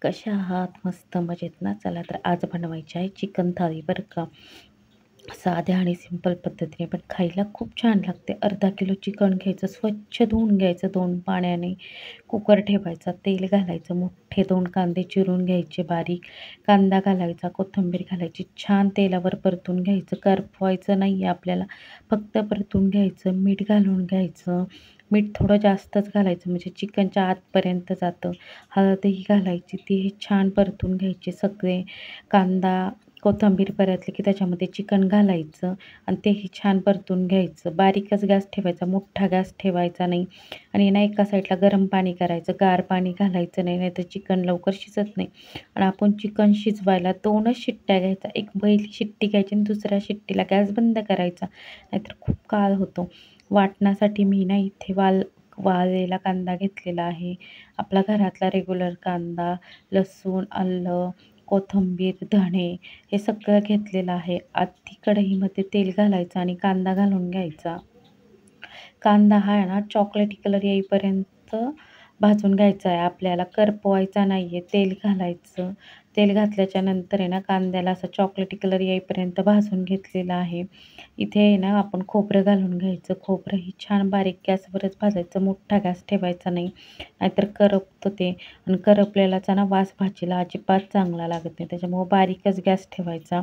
कशा आहात? मस्त मजेत ना? चला तर आज बनवायची आहे चिकन थाळी बरं का. साध्या आणि सिंपल पद्धतीने पण खायला खूप छान लागते. अर्धा किलो चिकन घ्यायचं, स्वच्छ धुवून घ्यायचं 2 पाण्याने. कुकर ठेवायचा, तेल घालायचं, मोठे 2 कांदे चिरून घ्यायचे बारीक. कांदा घालायचा, कोथिंबीर घालायची, छान तेलावर परतून घ्यायचं. करपवायचं नाही आहे आपल्याला, फक्त परतून घ्यायचं. मीठ घालून घ्यायचं. मीठ थोडं जास्तच घालायचं म्हणजे चिकनच्या आतपर्यंत जातं. हळदही घालायची, तीही छान परतून घ्यायची सगळे. कांदा, कोथिंबीर परतली की त्याच्यामध्ये चिकन घालायचं आणि तेही छान परतून घ्यायचं. बारीकच गॅस ठेवायचा, मोठा गॅस ठेवायचा नाही. आणि ना एका साईडला गरम पाणी करायचं, गार पाणी घालायचं नाही, नाहीतर चिकन लवकर शिजत नाही. आणि आपण चिकन शिजवायला 2च शिट्ट्या घ्यायचा. एक पहिली शिट्टी घ्यायची आणि दुसऱ्या शिट्टीला गॅस बंद करायचा, नाहीतर खूप काळ होतो. वाटण्यासाठी मी ना इथे वाळलेला कांदा घेतलेला आहे. आपला घरातला रेग्युलर कांदा, लसूण, आलं, कोथिंबीर, धणे हे सगळं घेतलेलं आहे. आधी कढईमध्ये तेल घालायचं आणि कांदा घालून घ्यायचा. कांदा हा आहे ना चॉकलेटी कलर येईपर्यंत भाजून घ्यायचा आहे आपल्याला, करपवायचा नाही आहे. तेल घालायचं. तेल घातल्याच्या नंतर आहे ना कांद्याला असं चॉकलेटी कलर येईपर्यंत भाजून घेतलेलं आहे. इथे आहे ना आपण खोबरं घालून घ्यायचं. खोबरंही छान बारीक गॅसवरच भाजायचं, मोठा गॅस ठेवायचा नाही, नाहीतर करपतं ते. आणि करपलेलाचा ना वास भाजीला अजिबात चांगला लागत नाही. त्याच्यामुळं बारीकच गॅस ठेवायचा.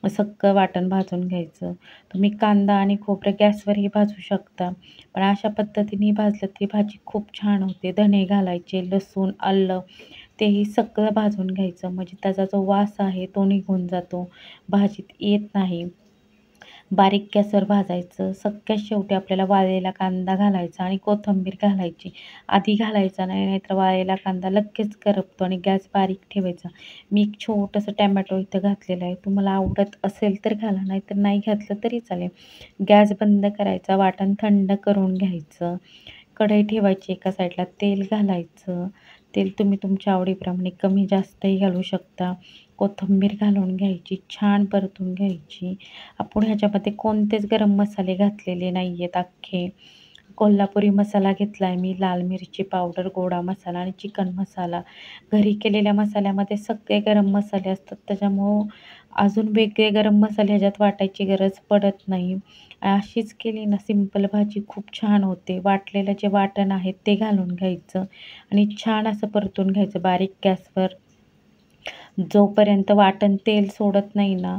सगळं वाटण भाजून घ्यायचं. तुम्ही कांदा आणि खोबरं गॅसवरही भाजू शकता, पण अशा पद्धतीने भाजलं ती भाजी खूप छान होते. धणे घालायचे, लसूण, आलं तेही सगळं भाजून घ्यायचं म्हणजे त्याचा जो वास आहे तो निघून जातो, भाजीत येत नाही. बारीक गॅसवर भाजायचं. सगळ्यात शेवटी आपल्याला वाळलेला कांदा घालायचा आणि कोथिंबीर घालायची. आधी घालायचा नाही, नाहीतर वाळलेला कांदा लगेच करपतो आणि गॅस बारीक ठेवायचा. मी एक छोटंसं टोमॅटो इथं घातलेलं आहे. तुम्हाला आवडत असेल तर घाला, नाहीतर नाही घातलं तरी चालेल. गॅस बंद करायचा, वाटण थंड करून घ्यायचं. कढई ठेवायची एका साईडला, तेल घालायचं. तेल तुम्ही तुमच्या आवडीप्रमाणे कमी जास्तही घालू शकता. कोथिंबीर घालून घ्यायची, छान परतून घ्यायची. आपण ह्याच्यामध्ये कोणतेच गरम मसाले घातलेले नाही आहेत अख्खे. कोल्हापुरी मसाला घेतला आहे मी, लाल मिरची पावडर, गोडा मसाला आणि चिकन मसाला. घरी केलेल्या मसाल्यामध्ये सगळे गरम मसाले असतात, त्याच्यामुळं अजून वेगळे गरम मसाले ह्याच्यात वाटायची गरज पडत नाही. अशीच केली ना सिंपल भाजी खूप छान होते. वाटलेलं जे वाटण आहे ते घालून घ्यायचं आणि छान असं परतून घ्यायचं बारीक गॅसवर. जोपर्यंत वाटण तेल सोडत नाही ना,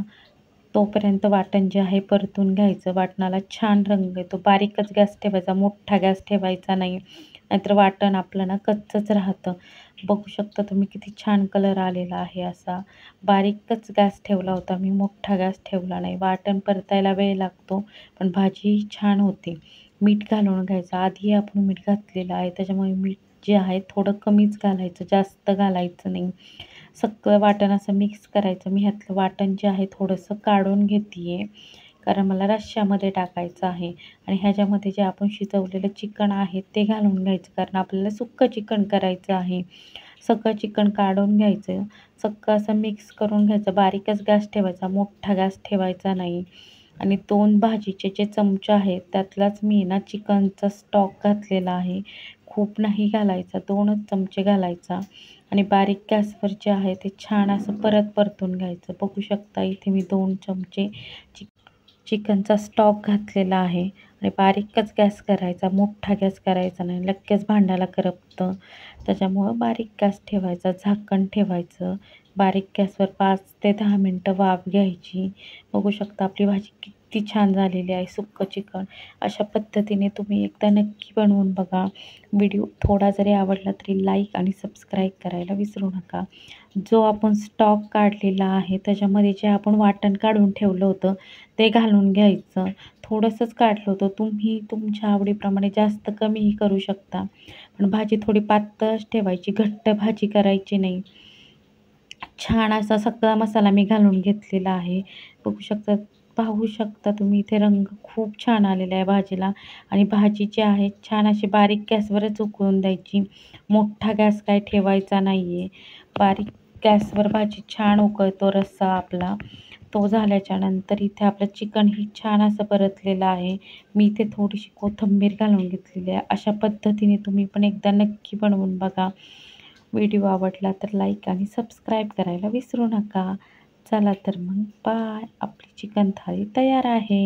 तोपर्यंत वाटण जे आहे परतून घ्यायचं. वाटणाला छान रंग येतो. बारीकच गॅस ठेवायचा, मोठा गॅस ठेवायचा नाही, नाहीतर वाटण आपलं ना कच्चंच राहतं. बघू शकता तुम्ही किती छान कलर आलेला आहे असा. बारीकच गॅस ठेवला होता मी, मोठा गॅस ठेवला नाही. वाटण परतायला वेळ लागतो, पण भाजीही छान होते. मीठ घालून घ्यायचं. आधी आपण मीठ घातलेलं आहे, त्याच्यामुळे मीठ जे आहे थोडं कमीच घालायचं, जास्त घालायचं नाही. सगळं वाटण असं मिक्स करायचं. मी ह्यातलं वाटण जे आहे थोडंसं काढून घेते आहे, कारण मला रश्श्यामध्ये टाकायचं आहे. आणि ह्याच्यामध्ये जे आपण शिजवलेलं चिकन आहे ते घालून घ्यायचं, कारण आपल्याला सुक्कं चिकन करायचं आहे. सगळं चिकन काढून घ्यायचं. सगळं असं मिक्स करून घ्यायचं. बारीकच गॅस ठेवायचा, मोठा गॅस ठेवायचा नाही. आणि 2 भाजीचे जे चमचे आहेत त्यातलाच मी ना चिकनचा स्टॉक घातलेला आहे. खूप नाही घालायचा, 2च चमचे घालायचा. आणि बारीक गॅसवर जे आहे ते छान असं परतून घ्यायचं. बघू शकता इथे मी 2 चमचे चिकनचा स्टॉक घातलेला आहे. आणि बारीकच गॅस करायचा, मोठा गॅस करायचा नाही, लगेच भांड्याला करपतं. त्याच्यामुळं बारीक गॅस ठेवायचा, झाकण ठेवायचं. बारीक गॅसवर 5 ते 10 मिनटं वाफ घ्यायची. बघू शकता आपली भाजी किती छान झालेली आहे, सुक्कं चिकन. अशा पद्धतीने तुम्ही एकदा नक्की बनवून बघा. व्हिडिओ थोडा जरी आवडला तरी लाईक आणि सबस्क्राईब करायला विसरू नका. जो आपण स्टॉक काढलेला आहे त्याच्यामध्ये जे आपण वाटण काढून ठेवलं होतं ते घालून घ्यायचं. थोडंसंच काढलं होतं, तुम्ही तुमच्या आवडीप्रमाणे जास्त कमीही करू शकता. पण भाजी थोडी पातळच ठेवायची, घट्ट भाजी करायची नाही. छान असा सगळा मसाला मी घालून घेतलेला आहे. बघू शकता, पाहू शकता तुम्ही इथे रंग खूप छान आलेला आहे भाजीला. आणि भाजी जी आहे छान अशी बारीक गॅसवरच उकळून द्यायची. मोठा गॅस काय ठेवायचा नाही आहे. बारीक गॅसवर भाजी छान उकळतो रस्सा आपला. तो झाल्याच्या नंतर इथे आपलं चिकनही छान असं परतलेलं आहे. मी इथे थोडीशी कोथिंबीर घालून घेतलेली आहे. अशा पद्धतीने तुम्ही पण एकदा नक्की बनवून बघा. व्हिडिओ आवडला तर लाईक आणि सबस्क्राईब करायला विसरू नका. चला तर मग बाय. आपली चिकन थाळी तयार आहे.